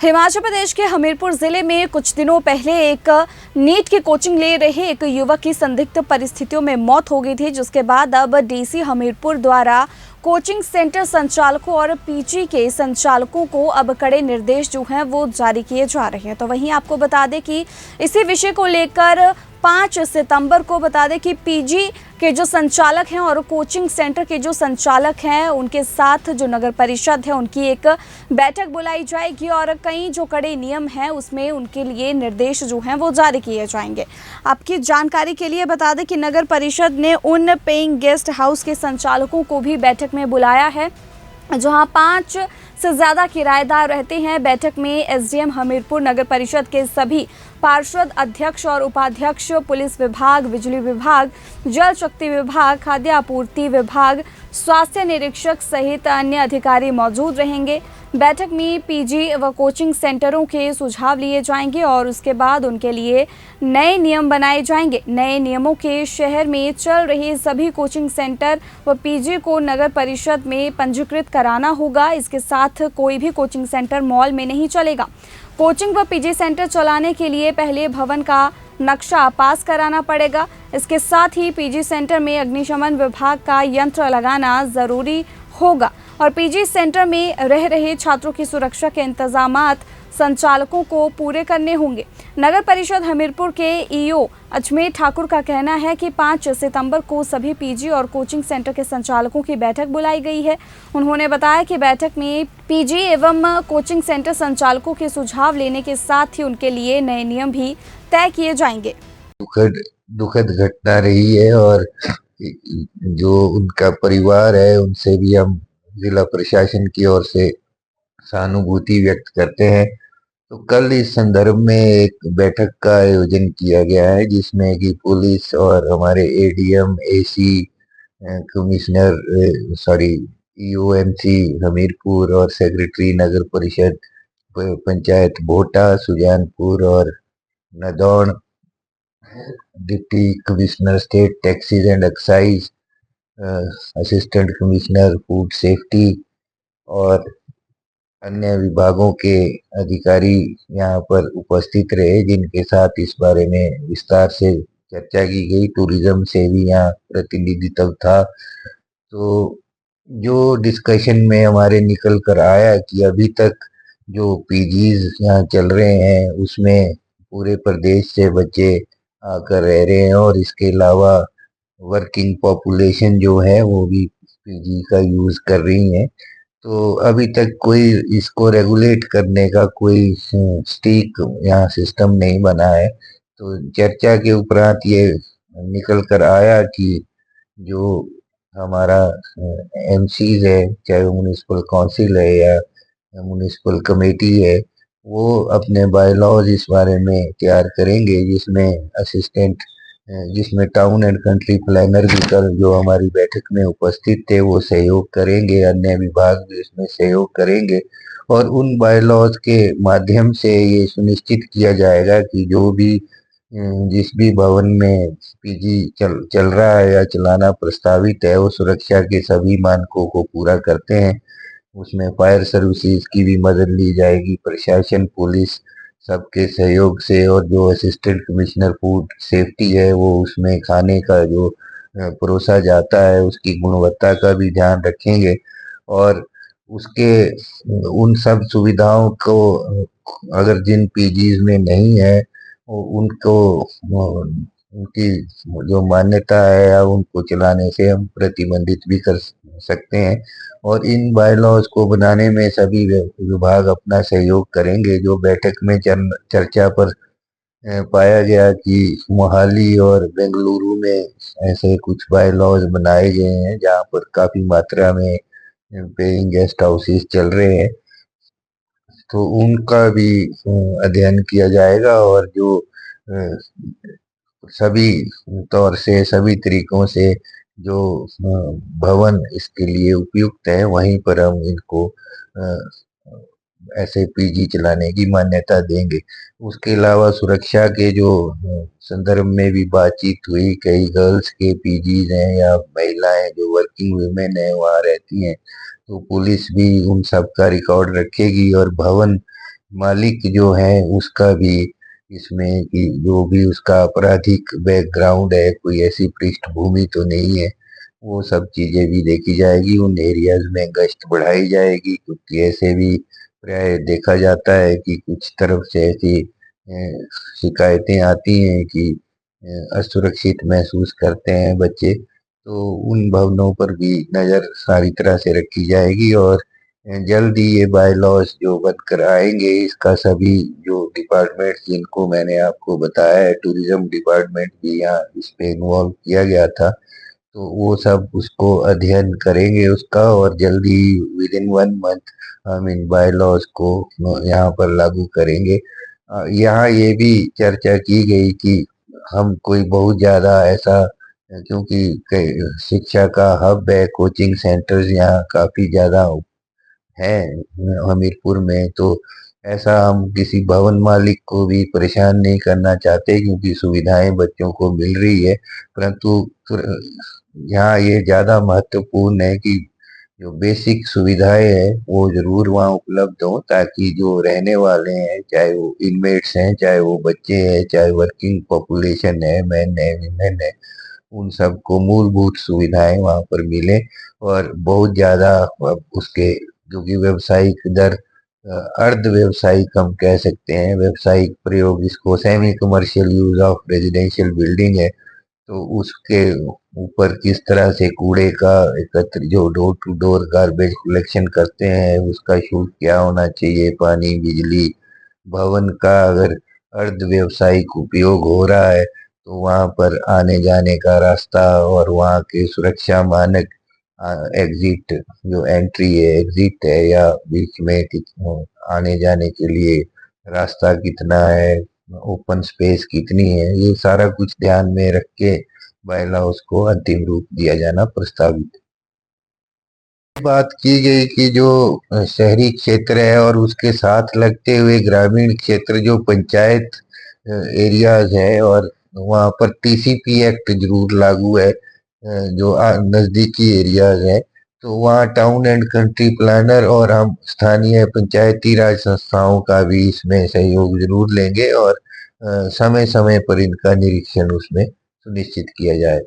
हिमाचल प्रदेश के हमीरपुर जिले में कुछ दिनों पहले एक नीट की कोचिंग ले रहे एक युवक की संदिग्ध परिस्थितियों में मौत हो गई थी, जिसके बाद अब डीसी हमीरपुर द्वारा कोचिंग सेंटर संचालकों और पीजी के संचालकों को अब कड़े निर्देश जो हैं वो जारी किए जा रहे हैं। तो वहीं आपको बता दें कि इसी विषय को लेकर 5 सितंबर को बता दें कि पीजी के जो संचालक हैं और कोचिंग सेंटर के जो संचालक हैं उनके साथ जो नगर परिषद है उनकी एक बैठक बुलाई जाएगी और कई जो कड़े नियम हैं उसमें उनके लिए निर्देश जो हैं वो जारी किए जाएंगे। आपकी जानकारी के लिए बता दें कि नगर परिषद ने उन पेइंग गेस्ट हाउस के संचालकों को भी बैठक में बुलाया है जहां 5 से ज़्यादा किराएदार रहते हैं। बैठक में एसडीएम हमीरपुर, नगर परिषद के सभी पार्षद, अध्यक्ष और उपाध्यक्ष, पुलिस विभाग, बिजली विभाग, जल शक्ति विभाग, खाद्य आपूर्ति विभाग, स्वास्थ्य निरीक्षक सहित अन्य अधिकारी मौजूद रहेंगे। बैठक में पीजी व कोचिंग सेंटरों के सुझाव लिए जाएंगे और उसके बाद उनके लिए नए नियम बनाए जाएंगे। नए नियमों के शहर में चल रहे सभी कोचिंग सेंटर व पीजी को नगर परिषद में पंजीकृत कराना होगा। इसके साथ कोई भी कोचिंग सेंटर मॉल में नहीं चलेगा। कोचिंग व पीजी सेंटर चलाने के लिए पहले भवन का नक्शा पास कराना पड़ेगा। इसके साथ ही पीजी सेंटर में अग्निशमन विभाग का यंत्र लगाना जरूरी होगा और पीजी सेंटर में रह रहे छात्रों की सुरक्षा के इंतजामात संचालकों को पूरे करने होंगे। नगर परिषद हमीरपुर के ईओ अजमेर ठाकुर का कहना है कि 5 सितंबर को सभी पीजी और कोचिंग सेंटर के संचालकों की बैठक बुलाई गई है। उन्होंने बताया कि बैठक में पीजी एवं कोचिंग सेंटर संचालकों के सुझाव लेने के साथ ही उनके लिए नए नियम भी तय किए जाएंगे। दुखद घटना रही है और जो उनका परिवार है उनसे भी हम जिला प्रशासन की ओर से सहानुभूति व्यक्त करते हैं। तो कल इस संदर्भ में एक बैठक का आयोजन किया गया है जिसमें कि पुलिस और हमारे एडीएम, एसी, कमिश्नर ईओएमसी हमीरपुर और सेक्रेटरी नगर परिषद पंचायत भोटा, सुजानपुर और Nadaun, deputy commissioner state taxes and excise, assistant commissioner food safety और अन्य विभागों के अधिकारी यहाँ पर उपस्थित रहे, जिनके साथ इस बारे में विस्तार से चर्चा की गई। टूरिज्म से भी यहाँ प्रतिनिधित्व था। तो जो डिस्कशन में हमारे निकल कर आया कि अभी तक जो पीजीज यहाँ चल रहे हैं उसमें पूरे प्रदेश से बच्चे आकर रह रहे हैं और इसके अलावा वर्किंग पॉपुलेशन जो है वो भी पीजी का यूज कर रही है। तो अभी तक कोई इसको रेगुलेट करने का कोई स्टिक यहाँ सिस्टम नहीं बना है। तो चर्चा के उपरांत ये निकल कर आया कि जो हमारा एमसीज है, चाहे वो म्युनिसिपल काउंसिल है या म्युनिसिपल कमेटी है, वो अपने बायलॉज इस बारे में तैयार करेंगे जिसमें टाउन एंड कंट्री प्लानर भी कल जो हमारी बैठक में उपस्थित थे वो सहयोग करेंगे, अन्य विभाग भी इसमें सहयोग करेंगे और उन बायलॉज के माध्यम से ये सुनिश्चित किया जाएगा कि जो भी जिस भी भवन में पीजी चल रहा है या चलाना प्रस्तावित है वो सुरक्षा के सभी मानकों को पूरा करते हैं। उसमें फायर सर्विसेज की भी मदद ली जाएगी, प्रशासन, पुलिस सबके सहयोग से, और जो असिस्टेंट कमिश्नर फूड सेफ्टी है वो उसमें खाने का जो परोसा जाता है उसकी गुणवत्ता का भी ध्यान रखेंगे और उसके उन सब सुविधाओं को अगर जिन पीजीज में नहीं है उनको उनकी जो मान्यता है या उनको चलाने से हम प्रतिबंधित भी कर सकते हैं और इन बायलॉज को बनाने में सभी विभाग अपना सहयोग करेंगे। जो बैठक में चर्चा पर पाया गया कि मोहाली और बेंगलुरु में ऐसे कुछ बायलॉज बनाए गए हैं जहां पर काफी मात्रा में पेइंग गेस्ट हाउसेस चल रहे हैं, तो उनका भी अध्ययन किया जाएगा और जो सभी तौर से, सभी तरीकों से जो भवन इसके लिए उपयुक्त है वहीं पर हम इनको ऐसे पीजी चलाने की मान्यता देंगे। उसके अलावा सुरक्षा के जो संदर्भ में भी बातचीत हुई, कई गर्ल्स के पीजीज हैं या महिलाएं जो वर्किंग वुमेन है वहाँ रहती हैं, तो पुलिस भी उन सब का रिकॉर्ड रखेगी और भवन मालिक जो है उसका भी इसमें कि जो भी उसका आपराधिक बैकग्राउंड है, कोई ऐसी पृष्ठभूमि तो नहीं है, वो सब चीजें भी देखी जाएगी। उन एरियाज में गश्त बढ़ाई जाएगी, क्योंकि ऐसे भी प्राय देखा जाता है कि कुछ तरफ से ऐसी शिकायतें आती हैं कि असुरक्षित महसूस करते हैं बच्चे। तो उन भवनों पर भी नज़र सारी तरह से रखी जाएगी, और जल्द ही ये बाय लॉज जो बनकर आएंगे, इसका सभी जो डिपार्टमेंट जिनको मैंने आपको बताया है, टूरिज्म डिपार्टमेंट भी यहाँ इस पे इन्वॉल्व किया गया था, तो वो सब उसको अध्ययन करेंगे उसका, और जल्दी विद इन 1 मंथ हम इन बाय लॉज को यहाँ पर लागू करेंगे। यहाँ ये भी चर्चा की गई कि हम कोई बहुत ज्यादा ऐसा, क्योंकि शिक्षा का हब है, कोचिंग सेंटर्स यहाँ काफी ज्यादा हैं हमीरपुर में, तो ऐसा हम किसी भवन मालिक को भी परेशान नहीं करना चाहते, क्योंकि सुविधाएं बच्चों को मिल रही है। परंतु यहाँ ये ज्यादा महत्वपूर्ण है कि जो बेसिक सुविधाएं हैं वो जरूर वहाँ उपलब्ध हो, ताकि जो रहने वाले हैं, चाहे वो इनमेट्स हैं, चाहे वो बच्चे हैं, चाहे वर्किंग पॉपुलेशन है, मैन है, वीमेन है, उन सबको मूलभूत सुविधाएं वहाँ पर मिले। और बहुत ज्यादा उसके, क्योंकि व्यावसायिक दर, अर्ध व्यावसायिक हम कह सकते हैं, व्यावसायिक प्रयोग इसको semi commercial use of residential building है, तो उसके ऊपर किस तरह से कूड़े का एकत्र, जो door to door garbage collection करते हैं, उसका शुल्क क्या होना चाहिए, पानी, बिजली, भवन का अगर अर्ध व्यावसायिक उपयोग हो रहा है तो वहां पर आने जाने का रास्ता, और वहां के सुरक्षा मानक, एग्जिट, जो एंट्री है, एग्जिट है, या बीच में आने जाने के लिए रास्ता कितना है, ओपन स्पेस कितनी है, ये सारा कुछ ध्यान में रख के बायलॉज को अंतिम रूप दिया जाना प्रस्तावित है। बात की गई कि जो शहरी क्षेत्र है और उसके साथ लगते हुए ग्रामीण क्षेत्र, जो पंचायत एरियाज है, और वहाँ पर टीसीपी एक्ट जरूर लागू है, जो नजदीकी एरियाज है, तो वहाँ टाउन एंड कंट्री प्लानर और हम स्थानीय पंचायती राज संस्थाओं का भी इसमें सहयोग जरूर लेंगे, और समय समय पर इनका निरीक्षण उसमें सुनिश्चित किया जाए।